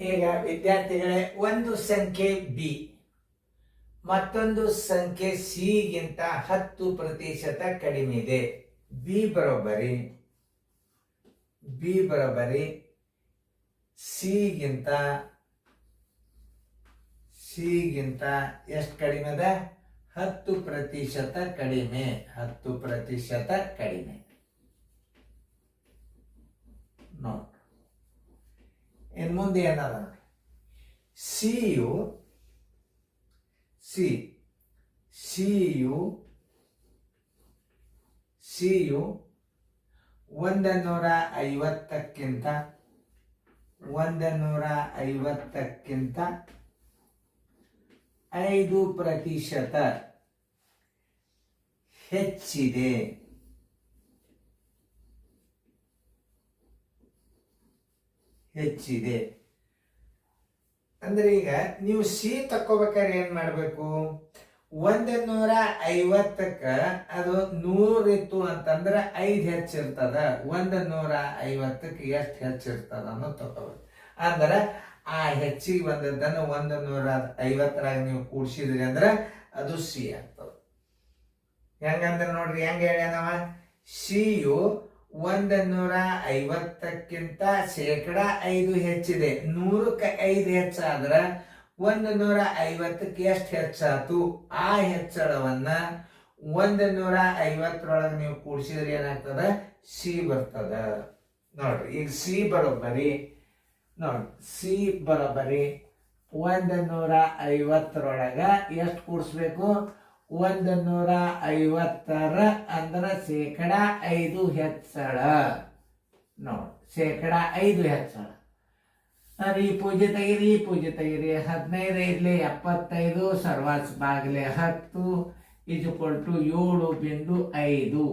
ಈಗ ವಿದ್ಯಾರ್ಥಿಗಳೇ, ಒಂದು ಸಂಖ್ಯೆ ಬಿ ಮತ್ತೊಂದು ಸಂಖ್ಯೆ ಸಿ ಗಿಂತ 10% ಕಡಿಮೆ ಇದೆ. ಬಿ ಬರೋಬ್ಬರಿ ಸಿ ಗಿಂತ ಎಷ್ಟು ಕಡಿಮೆ ಅದ? 10% ಕಡಿಮೆ. 10% ಕಡಿಮೆ. ನೋಡಿ, ಇನ್ನು ಮುಂದೆ ಏನದ ನೋಡಿ, ಸಿಯು 150ಕ್ಕಿಂತ 5% ಹೆಚ್ಚಿದೆ. ಅಂದ್ರೆ ಈಗ ನೀವು ಸಿ ತಕ್ಕೋಬೇಕಾದ್ರೆ ಏನ್ ಮಾಡ್ಬೇಕು? 150ಕ್ಕ ಅದು 100 ಇತ್ತು ಅಂತಂದ್ರೆ 5 ಹೆಚ್ಚಿರ್ತದ. 150ಕ್ಕೆ ಎಷ್ಟು ಹೆಚ್ಚಿರ್ತದ ಅನ್ನೋದು ತಕೋಬೇಕು. ಅಂದ್ರೆ ಆ ಹೆಚ್ಚಿಗೆ ಬಂದದ್ದನ್ನು 150ರಾಗ ನೀವು ಕೂಡಿಸಿದ್ರಿ ಅಂದ್ರೆ ಅದು ಸಿ ಆಗ್ತದೆ. ಹೆಂಗಂದ್ರೆ ನೋಡ್ರಿ, ಹೆಂಗ ಹೇಳ್ಯಾನವ? ಸಿಯು 150ಕ್ಕಿಂತ 5% ಹೆಚ್ಚಿದೆ. 100ಕ್ಕೆ 5 ಹೆಚ್ಚಾದ್ರ 150ಕ್ಕೆ ಎಷ್ಟು ಹೆಚ್ಚಾತು? ಆ ಹೆಚ್ಚಳವನ್ನ 150ರೊಳಗೆ ನೀವು ಕೂಡಿಸಿದ್ರೆ ಏನಾಗ್ತದ? ಸಿ ಬರ್ತದ. ನೋಡ್ರಿ, ಈಗ ಸಿ ಬರೋಬ್ಬರಿ 150ರೊಳಗ ಎಷ್ಟು ಕೂಡಿಸ್ಬೇಕು? 150ರ ಅಂದ್ರೆ 5% ಹೆಚ್ಚಳ. ನೋಡಿ, 5% ಹೆಚ್ಚಳ. ಈ ಪೂಜೆ ತೆಗಿರಿ 15 ಇರ್ಲಿ 75 ಸರ್ವಾಸ್ ಬಾಗಿಲೆ 10 = 7.5.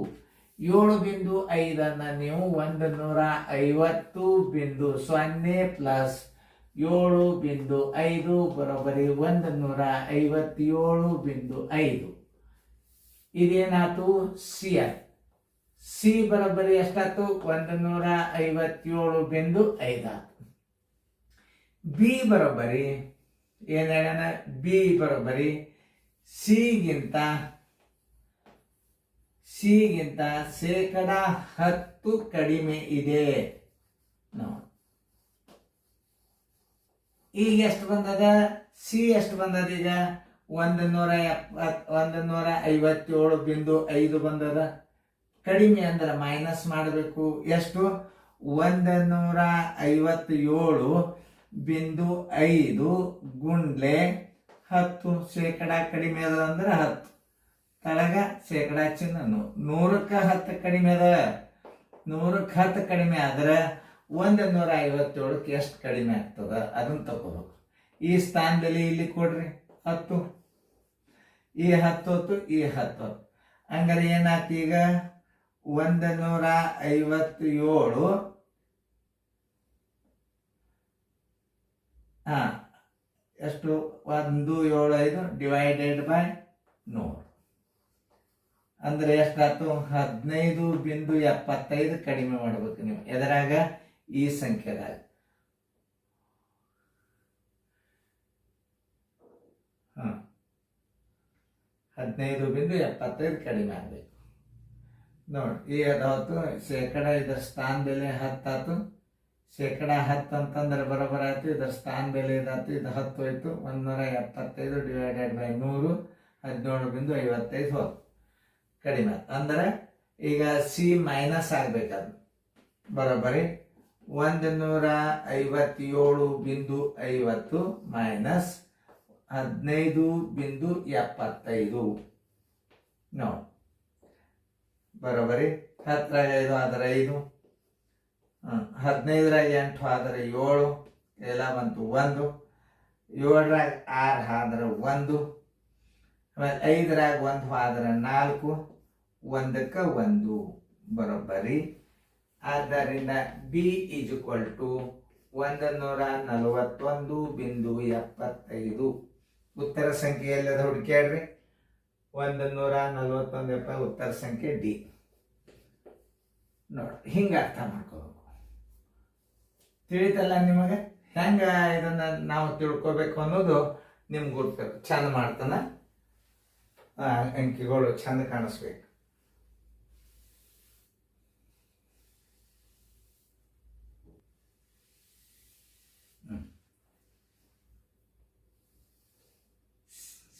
7.5 ನೀವು 150.0 ಪ್ಲಸ್ 7.5 ಬರೋಬ್ಬರಿ 157.5. ಇದೇನಾತು? ಸಿ ಆಯ್ತು. ಸಿ ಬರೋಬ್ಬರಿ ಎಷ್ಟಾಯ್ತು? 157.5 ಆಯ್ತು. ಬಿ ಬರೋಬ್ಬರಿ ಏನ್ ಹೇಳೋಣ? ಬಿ ಬರೋಬ್ಬರಿ ಸಿಗಿಂತ 10% ಕಡಿಮೆ ಇದೆ. ನೋಡಿ, ಈಗ ಎಷ್ಟು ಬಂದದ? ಸಿ ಎಷ್ಟು ಬಂದದ? ಈಗ 157.5 ಬಂದದ. ಕಡಿಮೆ ಅಂದ್ರೆ ಮೈನಸ್ ಮಾಡಬೇಕು. ಎಷ್ಟು? 157.5 ಗುಂಡ್ಲೆ 10% ಕಡಿಮೆ ಅದ ಅಂದ್ರೆ 10 ತಳಗ ಶೇಕಡಾ ಚಿನ್ನ 100ಕ್ಕೆ 10 ಕಡಿಮೆ ಅದ. 100ಕ್ಕೆ 10 ಕಡಿಮೆ ಆದ್ರೆ 157ಕ್ಕೆ ಎಷ್ಟು ಕಡಿಮೆ ಆಗ್ತದ ಅದನ್ನ ತಗೋಬೇಕು. ಈ ಸ್ಥಾನದಲ್ಲಿ ಇಲ್ಲಿ ಕೊಡ್ರಿ 10, ಈ 10 ಈ 10. ಹಂಗಾರೆ ಏನಾಗ್ತಿ? ಈಗ 157 ಎಷ್ಟು? 175 ಡಿವೈಡೆಡ್ ಬೈ 100 ಅಂದ್ರೆ ಎಷ್ಟಾಯ್ತು? 15.75 ಕಡಿಮೆ ಮಾಡ್ಬೇಕು ನೀವು. ಎದರಾಗ? ಈ ಸಂಖ್ಯೆದಾಗ. 15.75 ಕಡಿಮೆ ಆಗ್ಬೇಕು. ನೋಡಿ, ಈ 10 ಶೇಕಡಾ ಇದರ ಸ್ಥಾನ ಬೆಲೆ 10 ಆಯ್ತು. ಶೇಕಡಾ 10 ಅಂತಂದ್ರೆ ಬರೋಬರ ಆಯ್ತು. ಇದರ ಸ್ಥಾನ ಬೆಲೆ ಇದಾಯ್ತು. ಇದು 10 ಹೋಯ್ತು. 175 ಡಿವೈಡೆಡ್ ಬೈ 100 17.55 ಹೋಯ್ತು. ಕಡಿಮೆ ಅಂದ್ರೆ ಈಗ ಸಿ ಮೈನಸ್ ಆಗ್ಬೇಕದು. ಬರೋಬ್ಬರಿ 157.50 ಮೈನಸ್ 15.75. ನೋಡಿ, ಬರೋಬ್ಬರಿ 10ರಾಗ 5 ಆದ್ರೆ 5, 15ರಾಗ 8 ಆದ್ರೆ 7, ಎಲ್ಲ ಬಂತು 1, 7ರಾಗ 6 ಆದ್ರೆ 1, ಆಮೇಲೆ 5ರಾಗ 1 ಆದ್ರೆ 4, 1ಕ್ಕೆ 1 ಬರೋಬ್ಬರಿ. ಆದ್ದರಿಂದ ಬಿ = 141.75. ಉತ್ತರ ಸಂಖ್ಯೆ ಎಲ್ಲದ ಹುಡುಕ್ಯಾಡ್ರಿ? 141 ಉತ್ತರ ಸಂಖ್ಯೆ ಡಿ. ನೋಡಿ, ಹಿಂಗ ಅರ್ಥ ಮಾಡ್ಕೋಬೇಕು. ತಿಳಿತಲ್ಲ ನಿಮಗೆ? ಹೆಂಗೆ ಇದನ್ನು ನಾವು ತಿಳ್ಕೊಬೇಕು ಅನ್ನೋದು ನಿಮ್ಗೆ ಗೊತ್ತಿಲ್ಲ. ಚಂದ ಮಾಡ್ತಾನ, ಅಂಕಿಗಳು ಚಂದ ಕಾಣಿಸ್ಬೇಕು.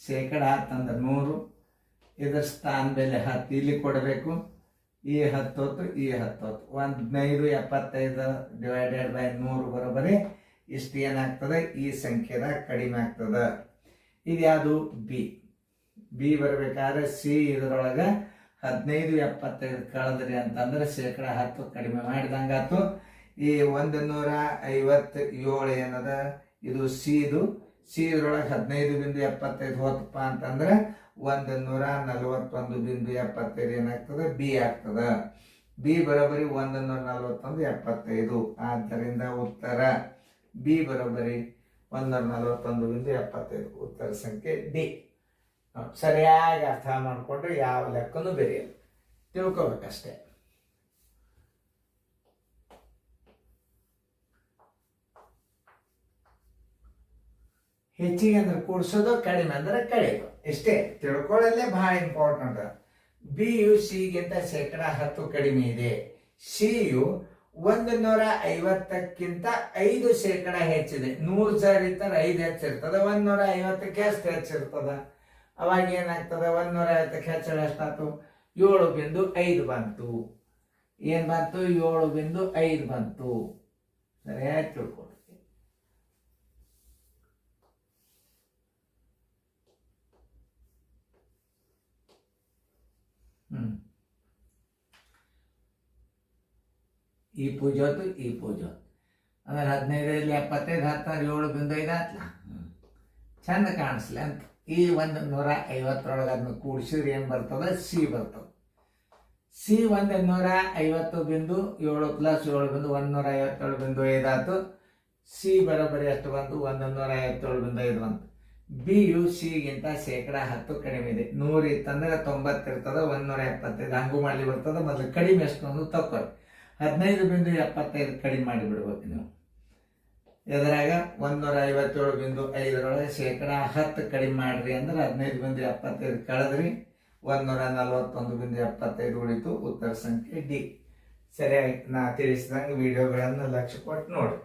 ಶೇಕಡ 10 ಅಂದ್ರೆ 100, ಇದರ ಸ್ಥಾನ ಬೆಲೆ 10 ಇಲ್ಲಿ ಕೊಡಬೇಕು. ಈ 10 ಹೊತ್ತು, ಈ 10 ಹೊತ್ತು, 1575 ಡಿವೈಡೆಡ್ ಬೈ 100 ಬರೋಬರಿ ಇಷ್ಟು ಏನಾಗ್ತದೆ, ಈ ಸಂಖ್ಯೆದಾಗ ಕಡಿಮೆ ಆಗ್ತದೆ. ಇದು ಯಾವುದು ಬಿ ಬರಬೇಕಾದ್ರೆ ಸಿ ಇದರೊಳಗೆ 1575 ಕಳೆದ್ರಿ ಅಂತಂದ್ರೆ ಶೇಕಡ 10 ಕಡಿಮೆ ಮಾಡಿದಂಗಾತು. ಈ 157 ಏನದ ಇದು ಸಿ ಇದ್ರೊಳಗೆ 15.75 ಹೋತಪ್ಪ ಅಂತಂದ್ರೆ 141.75 ಏನಾಗ್ತದೆ, ಬಿ ಆಗ್ತದ. ಬಿ ಬರೋಬರಿ 141.75. ಆದ್ದರಿಂದ ಉತ್ತರ ಬಿ ಬರೋಬರಿ 141.75. ಉತ್ತರ ಸಂಖ್ಯೆ ಡಿ. ಸರಿಯಾಗಿ ಅರ್ಥ ಮಾಡಿಕೊಂಡ್ರೆ ಯಾವ ಲೆಕ್ಕನೂ ಬೆರೆಯಲ್ಲ, ತಿಳ್ಕೊಬೇಕಷ್ಟೇ. ಹೆಚ್ಚಿಗೆ ಅಂದ್ರೆ ಕೂಡಿಸೋದು, ಕಡಿಮೆ ಅಂದ್ರೆ ಕಳೆಯೋದು, ಇಷ್ಟೇ ತಿಳ್ಕೊಳ್ಳಲೇ ಬಹಳ ಇಂಪಾರ್ಟೆಂಟ್. ಬಿ ಯು ಸಿಗಿಂತ ಶೇಕಡ 10 ಕಡಿಮೆ ಇದೆ. ಸಿ ಯು 150ಕ್ಕಿಂತ 5 ಶೇಕಡ ಹೆಚ್ಚಿದೆ. 100 ಜರ್ ಇರ್ತಾರೆ, 5 ಹೆಚ್ಚಿರ್ತದೆ. 150ಕ್ಕೆ ಎಷ್ಟು ಹೆಚ್ಚಿರ್ತದ? ಅವಾಗ ಏನಾಗ್ತದೆ, 150ಕ್ಕೆ ಹೆಚ್ಚಳ ಎಷ್ಟಾಯ್ತು? 7.5 ಬಂತು. ಏನ್ ಬಂತು? 7.5 ಬಂತು. ಸರಿಯಾಗಿ ತಿಳ್ಕೊಳ್ರಿ. ಈ ಪೂಜೆ ಹೊತ್ತು, ಈ ಪೂಜೆ ಹೊತ್ತು ಆಮೇಲೆ 15 75 7.5 ಆತ್ಲ, ಚಂದ ಕಾಣಿಸ್ಲಿ ಅಂತ ಈ 150 ಅದನ್ನ ಕೂಡಿಸಿದ್ರೆ ಏನು ಬರ್ತದೆ? ಸಿ ಬರ್ತದೆ. ಸಿ 150.7 + 7 157.5 ಆಯ್ತು. ಸಿ ಬರೋಬ್ಬರಿ ಎಷ್ಟು ಬಂತು? 157.5 ಬಂತು. ಬಿ ಯು ಸಿಗಿಂತ ಶೇಕಡ 10 ಕಡಿಮೆ ಇದೆ. 100 ಇತ್ತಂದ್ರೆ 90 ಇರ್ತದೆ, 175 ಹಂಗೂ ಮಾಡಲಿ ಬರ್ತದೆ. ಮೊದಲು ಕಡಿಮೆ ಎಷ್ಟು ಅನ್ನೋದು ತಕ್ಕೊಳ್ಳಿ. 15.75 ಕಡಿಮೆ ಮಾಡಿಬಿಡ್ಬೇಕು ನೀವು. ಇದರಾಗ 157.5 ಶೇಕಡ 10 ಕಡಿಮೆ ಮಾಡ್ರಿ ಅಂದ್ರೆ 15.75 ಕಳೆದ್ರಿ, 141.75 ಉಳಿತು. ಉತ್ತರ ಸಂಖ್ಯೆ ಡಿ. ಸರಿಯಾಗಿ ನಾ ತಿಳಿಸಿದಂಗೆ ವಿಡಿಯೋಗಳನ್ನು ಲಕ್ಷ್ಯ ಕೊಟ್ಟು ನೋಡ್ರಿ.